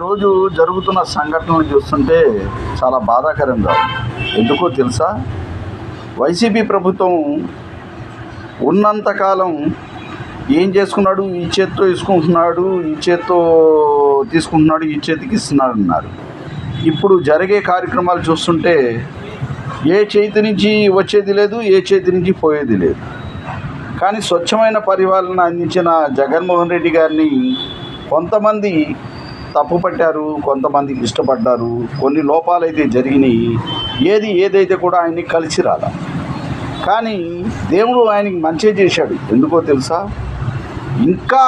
రోజు జరుగుతున్న సంఘటనలు చూస్తుంటే చాలా బాధాకరంగా ఉంది. ఎందుకో తెలుసా? వైసీపీ ప్రభుత్వం ఉన్నంతకాలం ఏం చేసుకున్నాడు, ఈ చేత్తో ఇసుకుంటున్నాడు, ఈ చేత్తో తీసుకుంటున్నాడు, ఈ చేతికి ఇస్తున్నాడు అన్నారు. ఇప్పుడు జరిగే కార్యక్రమాలు చూస్తుంటే ఏ చేతి నుంచి వచ్చేది లేదు, ఏ చేతి నుంచి పోయేది లేదు. కానీ స్వచ్ఛమైన పరిపాలన అందించిన జగన్మోహన్ రెడ్డి గారిని కొంతమంది తప్పుపట్టారు, కొంతమంది ఇష్టపడ్డారు. కొన్ని లోపాలైతే జరిగినాయి. ఏదైతే కూడా ఆయన్ని కలిసి రాల. కానీ దేవుడు ఆయనకి మంచి చేశాడు. ఎందుకో తెలుసా? ఇంకా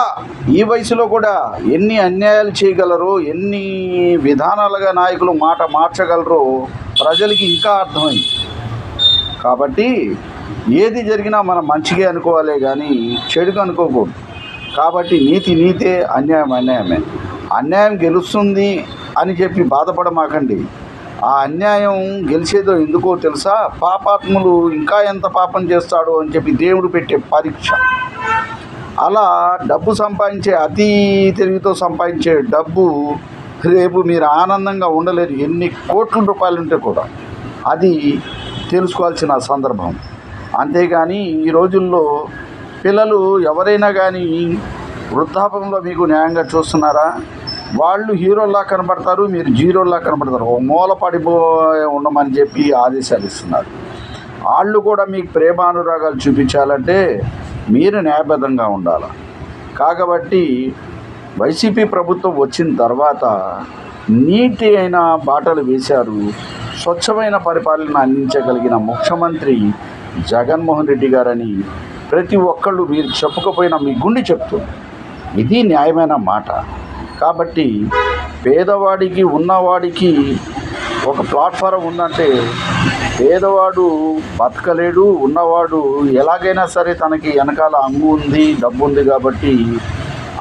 ఈ వయసులో కూడా ఎన్ని అన్యాయాలు చేయగలరో, ఎన్ని విధానాలుగా నాయకులు మాట మార్చగలరో ప్రజలకి ఇంకా అర్థమైంది. కాబట్టి ఏది జరిగినా మనం మంచిగా అనుకోవాలే కానీ చెడుగా అనుకోకూడదు. కాబట్టి నీతి నీతే, అన్యాయం అన్యాయమే. అన్యాయం గెలుస్తుంది అని చెప్పి బాధపడమాకండి. ఆ అన్యాయం గెలిచేదో ఎందుకో తెలుసా? పాపాత్ములు ఇంకా ఎంత పాపం చేస్తాడో అని చెప్పి దేవుడు పెట్టే పరీక్ష. అలా డబ్బు సంపాదించే, అతి తెలివితో సంపాదించే డబ్బు రేపు మీరు ఆనందంగా ఉండలేరు. ఎన్ని కోట్ల రూపాయలు ఉంటే కూడా అది తెలుసుకోవాల్సిన సందర్భం. అంతేగాని ఈ రోజుల్లో పిల్లలు ఎవరైనా కానీ వృద్ధాపంలో మీకు న్యాయంగా చూస్తున్నారా? వాళ్ళు హీరోల్లా కనబడతారు, మీరు జీరోల్లా కనబడతారు. ఓ మూల పడిపోయి ఉండమని చెప్పి ఆదేశాలు ఇస్తున్నారు. వాళ్ళు కూడా మీకు ప్రేమానురాగాలు చూపించాలంటే మీరు న్యాయబద్ధంగా ఉండాలి. కాబట్టి వైసీపీ ప్రభుత్వం వచ్చిన తర్వాత నీటి అయిన బాటలు వేశారు. స్వచ్ఛమైన పరిపాలన అందించగలిగిన ముఖ్యమంత్రి జగన్మోహన్ రెడ్డి గారని ప్రతి ఒక్కళ్ళు మీరు చెప్పకపోయినా మీ గుండె చెప్తుంది. ఇది న్యాయమైన మాట. కాబట్టి పేదవాడికి, ఉన్నవాడికి ఒక ప్లాట్ఫారం ఉందంటే పేదవాడు బతకలేడు. ఉన్నవాడు ఎలాగైనా సరే తనకి వెనకాల అంగు ఉంది, డబ్బు ఉంది కాబట్టి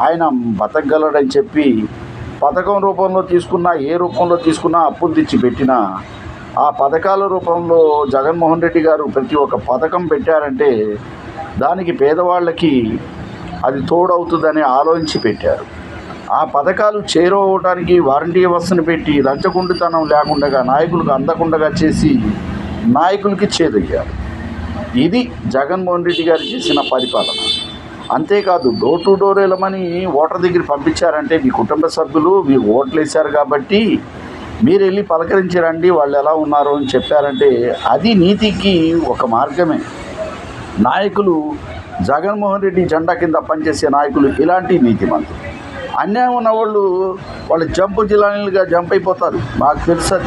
ఆయన బతకగలడని చెప్పి పథకం రూపంలో తీసుకున్నా, ఏ రూపంలో తీసుకున్నా, అప్పులు తెచ్చి పెట్టినా ఆ పథకాల రూపంలో జగన్మోహన్ రెడ్డి గారు ప్రతి ఒక్క పథకం పెట్టారంటే దానికి పేదవాళ్ళకి అది తోడవుతుందని ఆలోచించి పెట్టారు. ఆ పథకాలు చేరువవడానికి వారంటీ వ్యవస్థను పెట్టి లంచగొండితనం లేకుండా నాయకులకు అందకుండా చేసి నాయకులకి చేదయ్యారు. ఇది జగన్మోహన్ రెడ్డి గారు చేసిన పరిపాలన. అంతేకాదు డోర్ టు డోర్ వెళ్ళమని ఓటర్ దగ్గర పంపించారంటే మీ కుటుంబ సభ్యులు మీకు ఓట్లు వేశారు కాబట్టి మీరు వెళ్ళి పలకరించారండి, వాళ్ళు ఎలా ఉన్నారో అని చెప్పారంటే అది నీతికి ఒక మార్గమే. నాయకులు జగన్మోహన్ రెడ్డి జెండా కింద పనిచేసే నాయకులు ఇలాంటి నీతిమంతులు. అన్యాయం ఉన్నవాళ్ళు వాళ్ళు జిల్లాలుగా జంప్ అయిపోతారు, మాకు తెలుసు.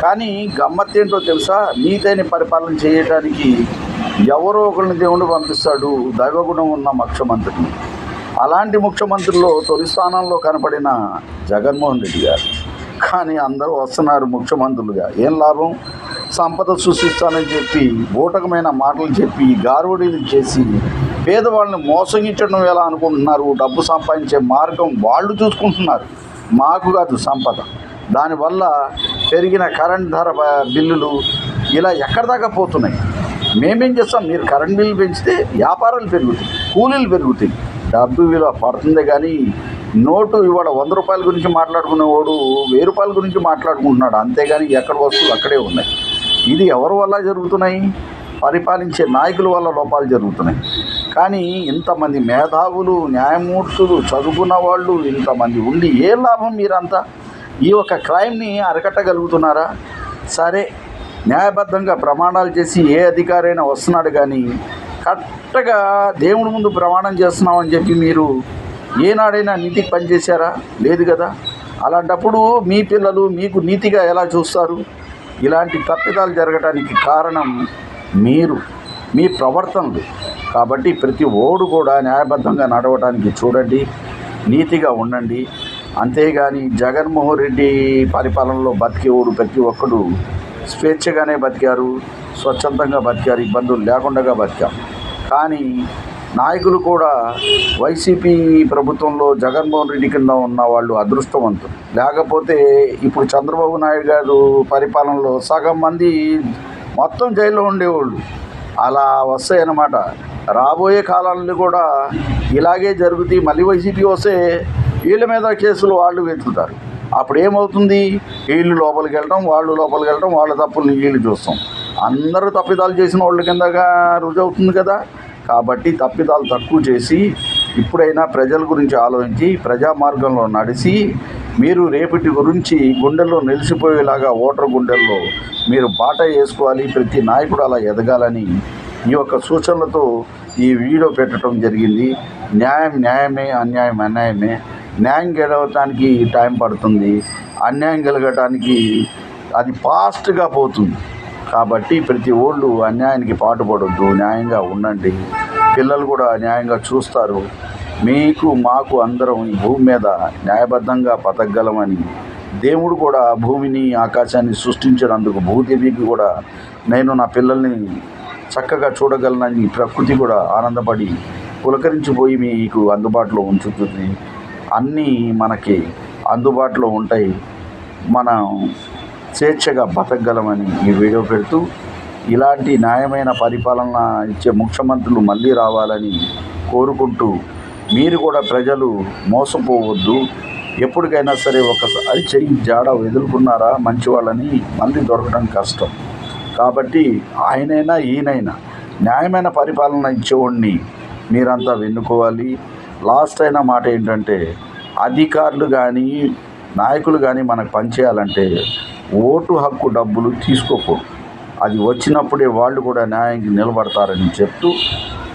కానీ గమ్మత్ ఏంటో తెలుసా? నీతైన పరిపాలన చేయడానికి ఎవరో ఒకరిని దేవుడు పంపిస్తాడు, దైవగుణం ఉన్న ముఖ్యమంత్రిని. అలాంటి ముఖ్యమంత్రుల్లో తొలి స్థానంలో కనపడిన జగన్మోహన్ రెడ్డి గారు. కానీ అందరూ వస్తున్నారు ముఖ్యమంత్రులుగా. ఏం లాభం? సంపద సృష్టిస్తానని చెప్పి బూటకమైన మాటలు చెప్పి గారవడీలు చేసి పేదవాళ్ళని మోసగించడం ఎలా అనుకుంటున్నారు? డబ్బు సంపాదించే మార్గం వాళ్ళు చూసుకుంటున్నారు, మాకు కాదు సంపద. దానివల్ల పెరిగిన కరెంట్ ధర బిల్లులు ఇలా ఎక్కడి దాకా పోతున్నాయి. మేమేం చేస్తాం? మీరు కరెంట్ బిల్లు పెంచితే వ్యాపారాలు పెరుగుతాయి, కూలీలు పెరుగుతాయి, డబ్బు విలువ పడుతుంది. కానీ నోటు ఇవాళ 100 రూపాయల గురించి మాట్లాడుకునేవాడు 1000 రూపాయల గురించి మాట్లాడుకుంటున్నాడు. అంతేగాని ఎక్కడ వస్తువులు అక్కడే ఉన్నాయి. ఇది ఎవరి వల్ల జరుగుతున్నాయి? పరిపాలించే నాయకుల వల్ల లోపాలు జరుగుతున్నాయి. కానీ ఇంతమంది మేధావులు, న్యాయమూర్తులు, చదువుకున్న వాళ్ళు ఇంతమంది ఉండి ఏ లాభం? మీరంతా ఈ ఒక క్రైమ్ని అరికట్టగలుగుతున్నారా? సరే, న్యాయబద్ధంగా ప్రమాణాలు చేసి ఏ అధికారైనా వస్తున్నాడు. కానీ కరెక్ట్గా దేవుడి ముందు ప్రమాణం చేస్తున్నామని చెప్పి మీరు ఏనాడైనా నీతికి పనిచేశారా? లేదు కదా. అలాంటప్పుడు మీ పిల్లలు మీకు నీతిగా ఎలా చూస్తారు? ఇలాంటి తప్పిదాలు జరగడానికి కారణం మీరు, మీ ప్రవర్తనలు. కాబట్టి ప్రతి ఓడు కూడా న్యాయబద్ధంగా నడవడానికి చూడండి, నీతిగా ఉండండి. అంతేగాని జగన్మోహన్ రెడ్డి పరిపాలనలో బతికేవాడు ప్రతి ఒక్కడు స్వేచ్ఛగానే బతికారు, స్వచ్ఛందంగా బతికారు, ఇబ్బందులు లేకుండా బతికాం. కానీ నాయకులు కూడా వైసీపీ ప్రభుత్వంలో జగన్మోహన్ రెడ్డి కింద ఉన్న వాళ్ళు అదృష్టవంతులు. లేకపోతే ఇప్పుడు చంద్రబాబు నాయుడు గారు పరిపాలనలో సగం మంది మొత్తం జైల్లో ఉండేవాళ్ళు. అలా వస్తాయన్నమాట. రాబోయే కాలాల్లో కూడా ఇలాగే జరుగుతాయి. మళ్ళీ వైసీపీ వస్తే వీళ్ళ మీద కేసులు వాళ్ళు వెతుకుతారు. అప్పుడు ఏమవుతుంది? వీళ్ళు లోపలికి వెళ్ళటం, వాళ్ళు లోపలికి వెళ్ళటం, వాళ్ళ తప్పులు వీళ్ళు చూస్తాం. అందరూ తప్పిదాలు చేసిన వాళ్ళ కిందగా రుజువు అవుతుంది కదా. కాబట్టి తప్పిదాలు తక్కువ చేసి ఇప్పుడైనా ప్రజల గురించి ఆలోచించి ప్రజా మార్గంలో నడిచి మీరు రేపటి గురించి గుండెల్లో నిలిచిపోయేలాగా ఓటర్ గుండెల్లో మీరు బాట వేసుకోవాలి. ప్రతి నాయకుడు అలా ఎదగాలని ఈ యొక్క సూచనలతో ఈ వీడియో పెట్టడం జరిగింది. న్యాయం న్యాయమే, అన్యాయం అన్యాయమే. న్యాయం గెలవటానికి టైం పడుతుంది, అన్యాయం గెలగటానికి అది ఫాస్ట్గా పోతుంది. కాబట్టి ప్రతి ఓళ్ళు అన్యాయానికి పాటుపడొద్దు, న్యాయంగా ఉండండి. పిల్లలు కూడా న్యాయంగా చూస్తారు. మీకు మాకు అందరం ఈ భూమి మీద న్యాయబద్ధంగా బతకగలమని దేవుడు కూడా భూమిని ఆకాశాన్ని సృష్టించినందుకు భూదేవికి కూడా నేను నా పిల్లల్ని చక్కగా చూడగలనని ప్రకృతి కూడా ఆనందపడి పులకరించిపోయి మీకు అందుబాటులో ఉంచుతుంది. అన్నీ మనకి అందుబాటులో ఉంటాయి. మనం స్వేచ్ఛగా బతకగలమని ఈ వీడియో పెడుతూ ఇలాంటి న్యాయమైన పరిపాలన ఇచ్చే ముఖ్యమంత్రులు మళ్ళీ రావాలని కోరుకుంటూ మీరు కూడా ప్రజలు మోసపోవద్దు. ఎప్పటికైనా సరే ఒకసారి చెయ్యి జాడ వదులుకున్నారా మంచి వాళ్ళని మళ్ళీ దొరకడం కష్టం. కాబట్టి ఆయనైనా ఈయనైనా న్యాయమైన పరిపాలన ఇచ్చేవాడిని మీరంతా వెన్నుకోవాలి. లాస్ట్ అయిన మాట ఏంటంటే అధికారులు కానీ నాయకులు కానీ మనకు పనిచేయాలంటే ఓటు హక్కు డబ్బులు తీసుకోకూడదు. అది వచ్చినప్పుడే వాళ్ళు కూడా న్యాయానికి నిలబడతారని చెప్తూ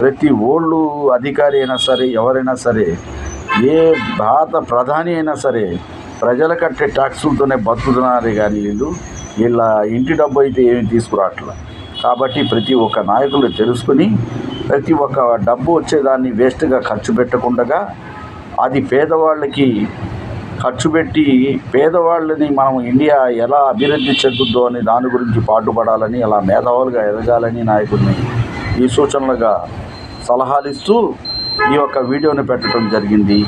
ప్రతి ఓళ్ళు అధికారి అయినా సరే ఎవరైనా సరే ఏ భారత ప్రధాని అయినా సరే ప్రజల కట్టే ట్యాక్సులతోనే బతుకుతున్నారే కానీ వీళ్ళ ఇంటి డబ్బు అయితే ఏమీ తీసుకురావట్లేదు. కాబట్టి ప్రతి ఒక్క నాయకులు తెలుసుకుని ప్రతి ఒక్క డబ్బు వచ్చేదాన్ని వేస్ట్గా ఖర్చు పెట్టకుండా అది పేదవాళ్ళకి ఖర్చు పెట్టి పేదవాళ్ళని మనం ఇండియా ఎలా అభివృద్ధి చెందుద్దో అని దాని గురించి పాటుపడాలని అలా మేధావులుగా ఎదగాలని నాయకుడిని ఈ సూచనలుగా సలహాలు ఇస్తూ ఈ యొక్క వీడియోని పెట్టడం జరిగింది.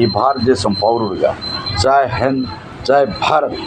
ఈ భారతదేశం పౌరుడిగా జై హింద్, జై భారత్.